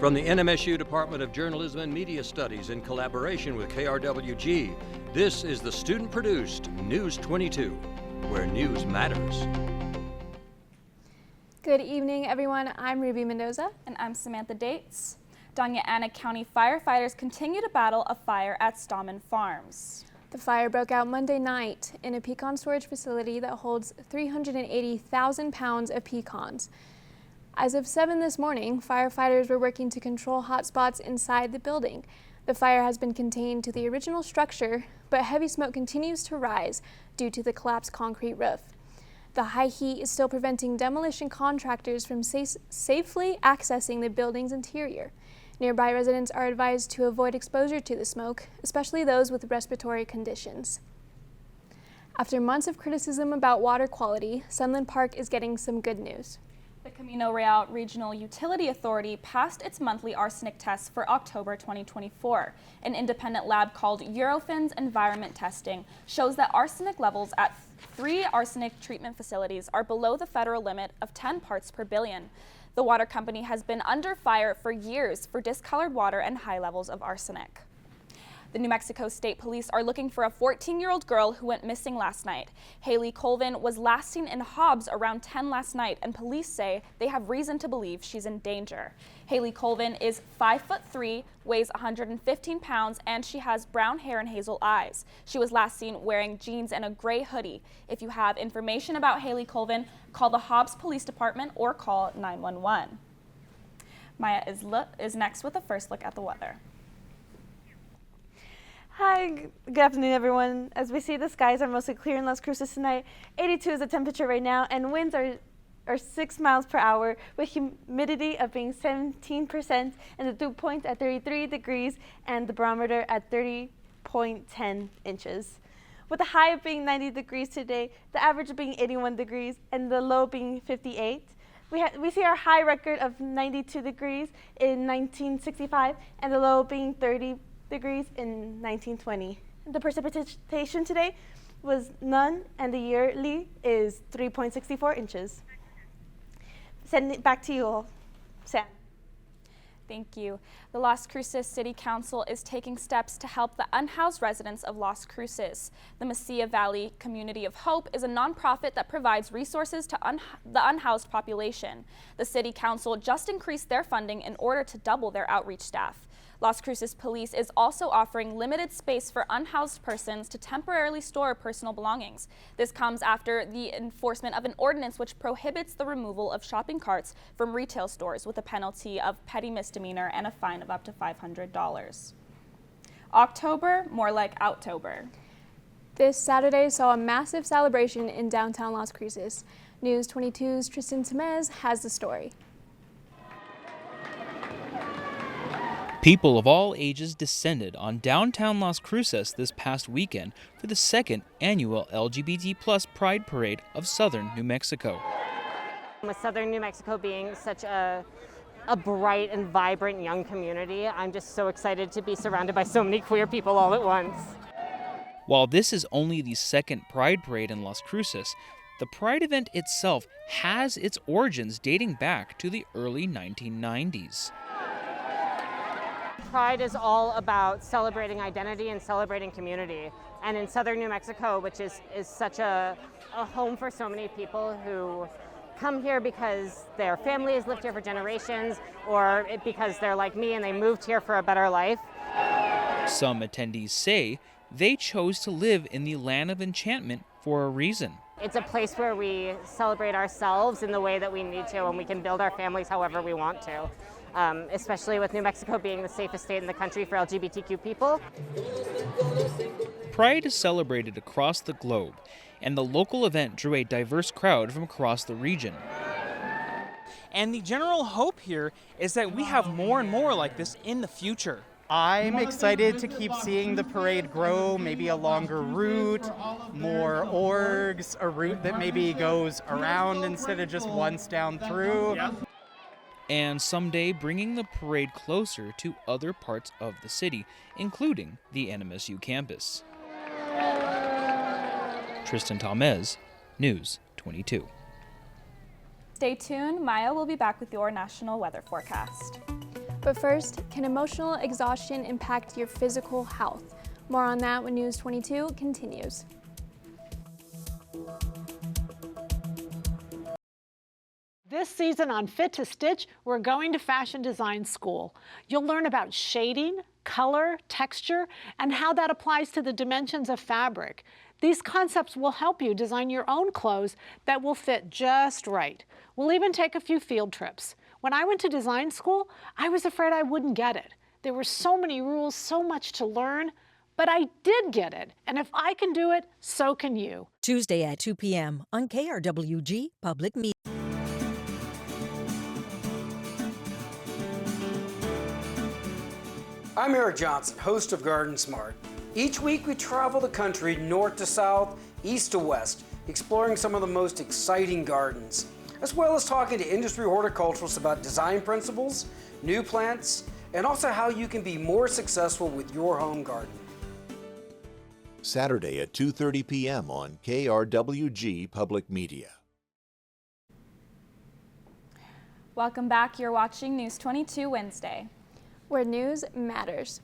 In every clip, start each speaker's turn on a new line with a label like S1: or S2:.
S1: From the NMSU Department of Journalism and Media Studies in collaboration with KRWG, this is the student-produced News 22, where news matters.
S2: Good evening, everyone. I'm Ruby Mendoza.
S3: And I'm Samantha Dates. Doña Ana County firefighters continue to battle a fire at Stallman Farms.
S2: The fire broke out Monday night in a pecan storage facility that holds 380,000 pounds of pecans. As of 7 this morning, firefighters were working to control hot spots inside the building. The fire has been contained to the original structure, but heavy smoke continues to rise due to the collapsed concrete roof. The high heat is still preventing demolition contractors from safely accessing the building's interior. Nearby residents are advised to avoid exposure to the smoke, especially those with respiratory conditions. After months of criticism about water quality, Sunland Park is getting some good news.
S3: The Camino Real Regional Utility Authority passed its monthly arsenic tests for October 2024. An independent lab called Eurofins Environment Testing shows that arsenic levels at 3 arsenic treatment facilities are below the federal limit of 10 parts per billion. The water company has been under fire for years for discolored water and high levels of arsenic. The New Mexico State Police are looking for a 14-year-old girl who went missing last night. Haley Colvin was last seen in Hobbs around 10 last night, and police say they have reason to believe she's in danger. Haley Colvin is 5'3", weighs 115 pounds, and she has brown hair and hazel eyes. She was last seen wearing jeans and a gray hoodie. If you have information about Haley Colvin, call the Hobbs Police Department or call 911. Maya is next with a first look at the weather.
S4: Hi, good afternoon, everyone. As we see, the skies are mostly clear in Las Cruces tonight. 82 is the temperature right now, and winds are 6 miles per hour with humidity of being 17% and the dew point at 33 degrees and the barometer at 30.10 inches. With the high of being 90 degrees today, the average being 81 degrees, and the low being 58. We see our high record of 92 degrees in 1965 and the low being 30 degrees in 1920. The precipitation today was none, and the yearly is 3.64 inches. Send it back to you all. Sam.
S3: Thank you. The Las Cruces City Council is taking steps to help the unhoused residents of Las Cruces. The Mesilla Valley Community of Hope is a nonprofit that provides resources to the unhoused population. The City Council just increased their funding in order to double their outreach staff. Las Cruces Police is also offering limited space for unhoused persons to temporarily store personal belongings. This comes after the enforcement of an ordinance which prohibits the removal of shopping carts from retail stores with a penalty of petty misdemeanor and a fine of up to $500. October, more like Outtober.
S2: This Saturday saw a massive celebration in downtown Las Cruces. News 22's Tristan Temez has the story.
S5: People of all ages descended on downtown Las Cruces this past weekend for the second annual LGBT+ Pride Parade of Southern New Mexico.
S6: With Southern New Mexico being such a bright and vibrant young community, I'm just so excited to be surrounded by so many queer people all at once.
S5: While this is only the second Pride Parade in Las Cruces, the Pride event itself has its origins dating back to the early 1990s.
S6: Pride is all about celebrating identity and celebrating community. And in Southern New Mexico, which is such a home for so many people who come here because their families lived here for generations, or because they're like me and they moved here for a better life.
S5: Some attendees say they chose to live in the land of enchantment for a reason.
S6: It's a place where we celebrate ourselves in the way that we need to, and we can build our families however we want to. Especially with New Mexico being the safest state in the country for LGBTQ people.
S5: Pride is celebrated across the globe, and the local event drew a diverse crowd from across the region.
S7: And the general hope here is that we have more and more like this in the future.
S8: I'm excited to keep seeing the parade grow, maybe a longer route, more orgs, a route that maybe goes around instead of just once down through.
S7: Yeah.
S5: And someday bringing the parade closer to other parts of the city, including the NMSU campus. Tristan Tamez, News 22.
S3: Stay tuned. Maya will be back with your national weather forecast.
S2: But first, can emotional exhaustion impact your physical health? More on that when News 22 continues.
S9: This season on Fit to Stitch, we're going to fashion design school. You'll learn about shading, color, texture, and how that applies to the dimensions of fabric. These concepts will help you design your own clothes that will fit just right. We'll even take a few field trips. When I went to design school, I was afraid I wouldn't get it. There were so many rules, so much to learn, but I did get it. And if I can do it, so can you.
S10: Tuesday at 2 p.m. on KRWG-Public Media.
S11: I'm Eric Johnson, host of Garden Smart. Each week we travel the country north to south, east to west, exploring some of the most exciting gardens, as well as talking to industry horticulturalists about design principles, new plants, and also how you can be more successful with your home garden.
S12: Saturday at 2:30 p.m. on KRWG-Public Media.
S3: Welcome back. You're watching News 22 Wednesday,
S2: where news matters.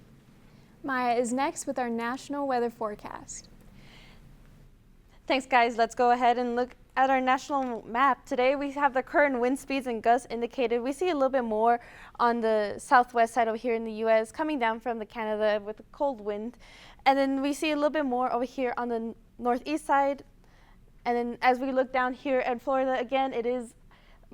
S2: Maya is next with our national weather forecast.
S4: Thanks, guys. Let's go ahead and look at our national map. Today we have the current wind speeds and gusts indicated. We see a little bit more on the southwest side over here in the U.S. coming down from the Canada with a cold wind. And then we see a little bit more over here on the northeast side. And then as we look down here at Florida, again, it is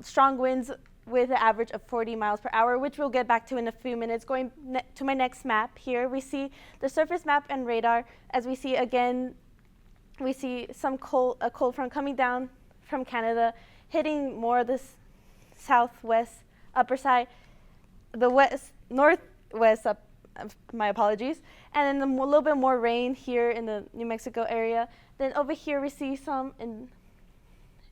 S4: strong winds with an average of 40 miles per hour, which we'll get back to in a few minutes. Going to my next map here, we see the surface map and radar. As we see again, we see a cold front coming down from Canada, hitting more of the southwest upper side, the northwest up, my apologies, and then a little bit more rain here in the New Mexico area. Then over here we see some in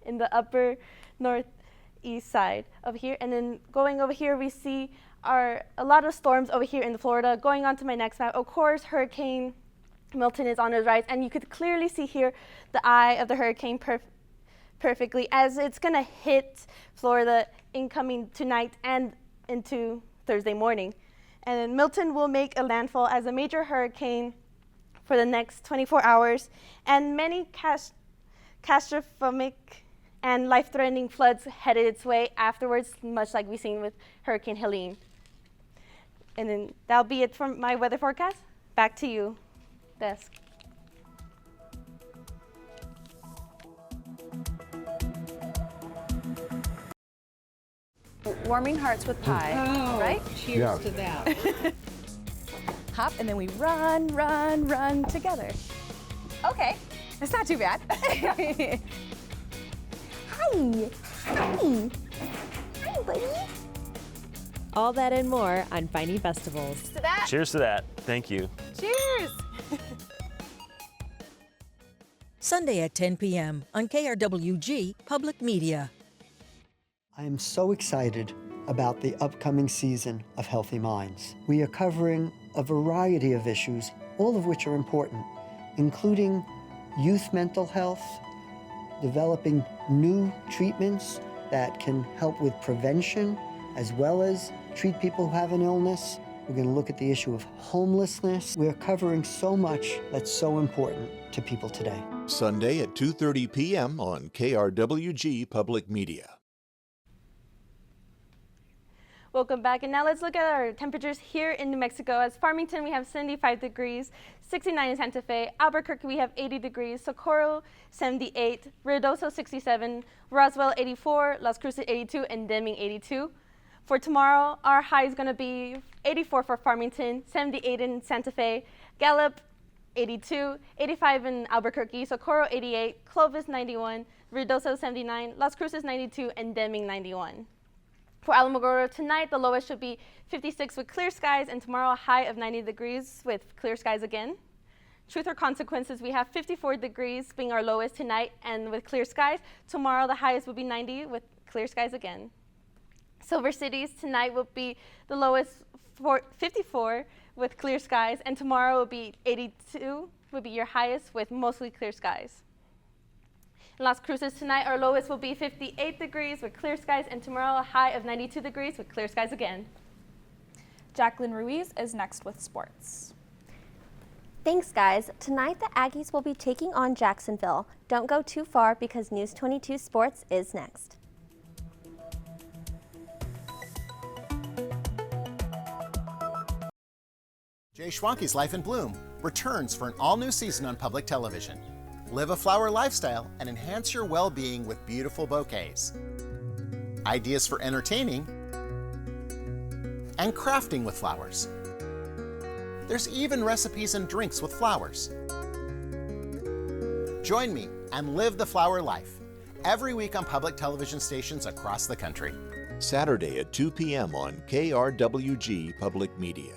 S4: the upper northeast side over here, and then going over here we see a lot of storms over here in Florida. Going on to my next map, of course, Hurricane Milton is on his rise, and you could clearly see here the eye of the hurricane perfectly as it's gonna hit Florida incoming tonight and into Thursday morning. And then Milton will make a landfall as a major hurricane for the next 24 hours, and many catastrophic and life-threatening floods headed its way afterwards, much like we've seen with Hurricane Helene. And then that'll be it from my weather forecast. Back to you, desk.
S13: Warming hearts with pie, right?
S14: Cheers to that.
S13: Hop, and then we run, run, run together. Okay, that's not too bad. Hi. Hi. Hi, buddy.
S15: All that and more on Finding Festivals.
S13: Cheers to that.
S14: Cheers to that. Thank you.
S13: Cheers.
S10: Sunday at 10 p.m. on KRWG-Public Media.
S16: I am so excited about the upcoming season of Healthy Minds. We are covering a variety of issues, all of which are important, including youth mental health, developing new treatments that can help with prevention, as well as treat people who have an illness. We're going to look at the issue of homelessness. We're covering so much that's so important to people today.
S12: Sunday at 2:30 p.m. on KRWG-Public Media.
S4: Welcome back, and now let's look at our temperatures here in New Mexico. As Farmington, we have 75 degrees, 69 in Santa Fe. Albuquerque, we have 80 degrees. Socorro, 78. Ruidoso, 67. Roswell, 84. Las Cruces, 82. And Deming, 82. For tomorrow, our high is going to be 84 for Farmington, 78 in Santa Fe. Gallup, 82. 85 in Albuquerque. Socorro, 88. Clovis, 91. Ruidoso, 79. Las Cruces, 92. And Deming, 91. For Alamogordo, tonight the lowest should be 56 with clear skies, and tomorrow a high of 90 degrees with clear skies again. Truth or Consequences, we have 54 degrees being our lowest tonight and with clear skies. Tomorrow the highest will be 90 with clear skies again. Silver Cities, tonight will be the lowest 54 with clear skies, and tomorrow will be 82, will be your highest with mostly clear skies. In Las Cruces tonight, our lowest will be 58 degrees with clear skies, and tomorrow a high of 92 degrees with clear skies again.
S3: Jacqueline Ruiz is next with sports.
S17: Thanks, guys. Tonight, the Aggies will be taking on Jacksonville. Don't go too far because News 22 Sports is next.
S18: Jay Schwanke's Life in Bloom returns for an all-new season on public television. Live a flower lifestyle and enhance your well-being with beautiful bouquets. Ideas for entertaining and crafting with flowers. There's even recipes and drinks with flowers. Join me and live the flower life every week on public television stations across the country.
S12: Saturday at 2 p.m. on KRWG Media.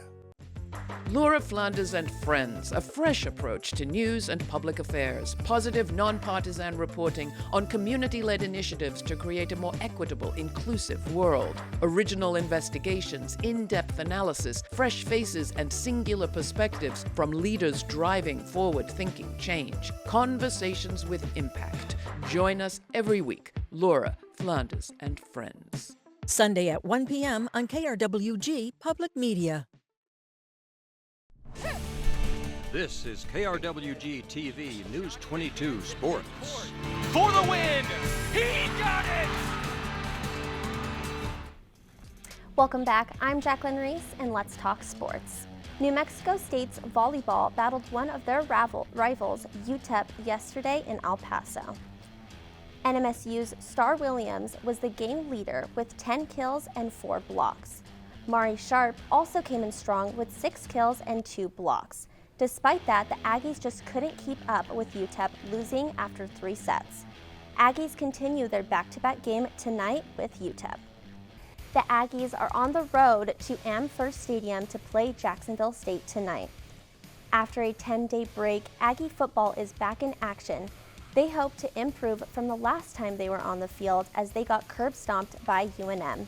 S19: Laura Flanders and Friends, a fresh approach to news and public affairs, positive, nonpartisan reporting on community-led initiatives to create a more equitable, inclusive world, original investigations, in-depth analysis, fresh faces, and singular perspectives from leaders driving forward-thinking change. Conversations with impact. Join us every week. Laura Flanders and Friends.
S10: Sunday at 1 p.m. on KRWG Public Media.
S1: This is KRWG-TV News 22 Sports.
S7: For the win! He got it!
S17: Welcome back. I'm Jacqueline Reese, and let's talk sports. New Mexico State's volleyball battled one of their rivals, UTEP, yesterday in El Paso. NMSU's Star Williams was the game leader with 10 kills and 4 blocks. Mari Sharp also came in strong with 6 kills and 2 blocks. Despite that, the Aggies just couldn't keep up with UTEP, losing after 3 sets. Aggies continue their back-to-back game tonight with UTEP. The Aggies are on the road to Amherst Stadium to play Jacksonville State tonight. After a 10-day break, Aggie football is back in action. They hope to improve from the last time they were on the field as they got curb-stomped by UNM.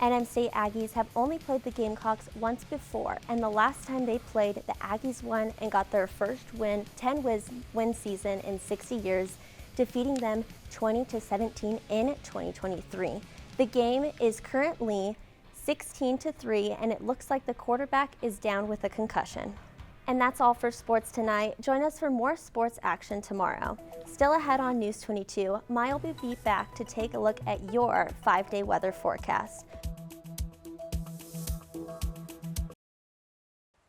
S17: NM State Aggies have only played the Gamecocks once before, and the last time they played, the Aggies won and got their first 10-win season in 60 years, defeating them 20-17 in 2023. The game is currently 16-3, and it looks like the quarterback is down with a concussion. And that's all for sports tonight. Join us for more sports action tomorrow. Still ahead on News 22, Maya will be back to take a look at your 5-day weather forecast.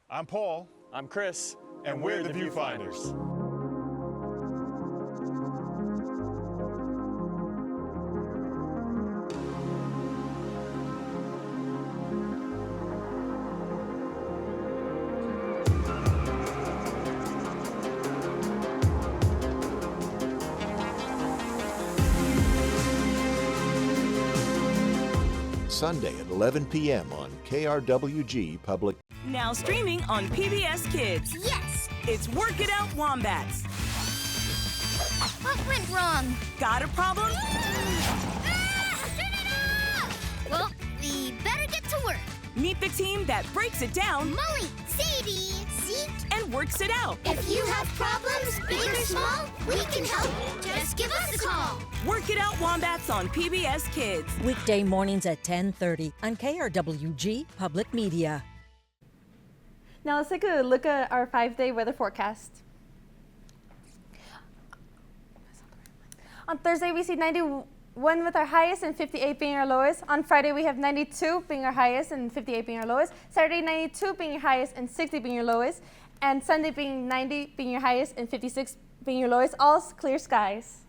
S20: I'm Paul. I'm Chris. And we're the Viewfinders.
S12: Sunday at 11 p.m. on KRWG Public.
S21: Now streaming on PBS Kids.
S22: Yes!
S21: It's Work It Out Wombats.
S22: What went wrong?
S21: Got a problem?
S22: Turn it off! Well, we better get to work.
S21: Meet the team that breaks it down.
S22: Molly, Sadie, Zeke,
S21: and works it out.
S22: If you have problems, big or small, we can help. Just give us a call.
S21: Work It Out Wombats on PBS Kids.
S10: Weekday mornings at 10:30 on KRWG Public Media.
S4: Now let's take a look at our 5-day weather forecast. On Thursday, we see 91 with our highest and 58 being our lowest. On Friday, we have 92 being our highest and 58 being our lowest. Saturday, 92 being your highest and 60 being your lowest. And Sunday being 90 being your highest and 56 being your lowest. All clear skies.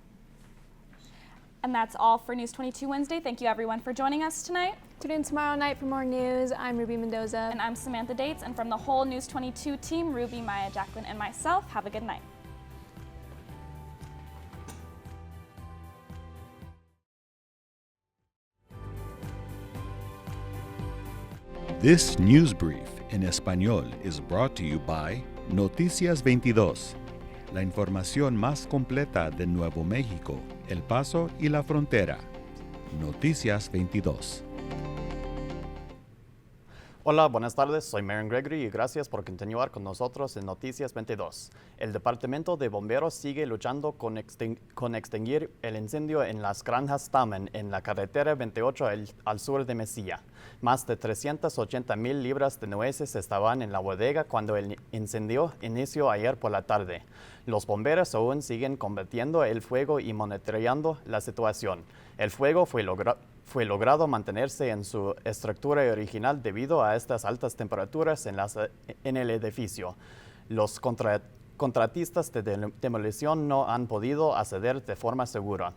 S3: And that's all for News 22 Wednesday. Thank you everyone for joining us tonight.
S2: Tune in tomorrow night for more news. I'm Ruby Mendoza.
S3: And I'm Samantha Dates. And from the whole News 22 team, Ruby, Maya, Jacqueline, and myself, have a good night.
S23: This news brief en español is brought to you by Noticias 22, la información más completa de Nuevo México, El Paso y la frontera. Noticias 22.
S5: Hola, buenas tardes. Soy Marion Gregory y gracias por continuar con nosotros en Noticias 22. El Departamento de Bomberos sigue luchando con extinguir el incendio en las granjas Tamen en la carretera 28 al sur de Mesilla. Más de 380,000 libras de nueces estaban en la bodega cuando el incendio inició ayer por la tarde. Los bomberos aún siguen combatiendo el fuego y monitoreando la situación. El fuego fue logrado mantenerse en su estructura original debido a estas altas temperaturas en el edificio. Los contratistas de demolición no han podido acceder de forma segura.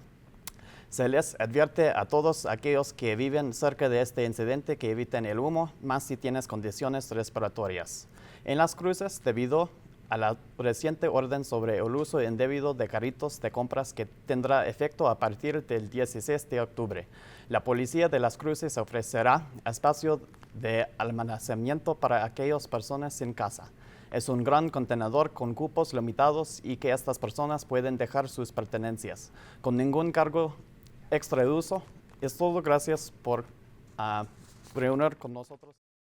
S5: Se les advierte a todos aquellos que viven cerca de este incidente que eviten el humo, más si tienes condiciones respiratorias. En las Cruces, debido a la reciente orden sobre el uso indebido de carritos de compras que tendrá efecto a partir del 16 de octubre. La Policía de las Cruces ofrecerá espacio de almacenamiento para aquellas personas sin casa. Es un gran contenedor con cupos limitados y que estas personas pueden dejar sus pertenencias con ningún cargo extra de uso. Es todo, gracias por reunir con nosotros.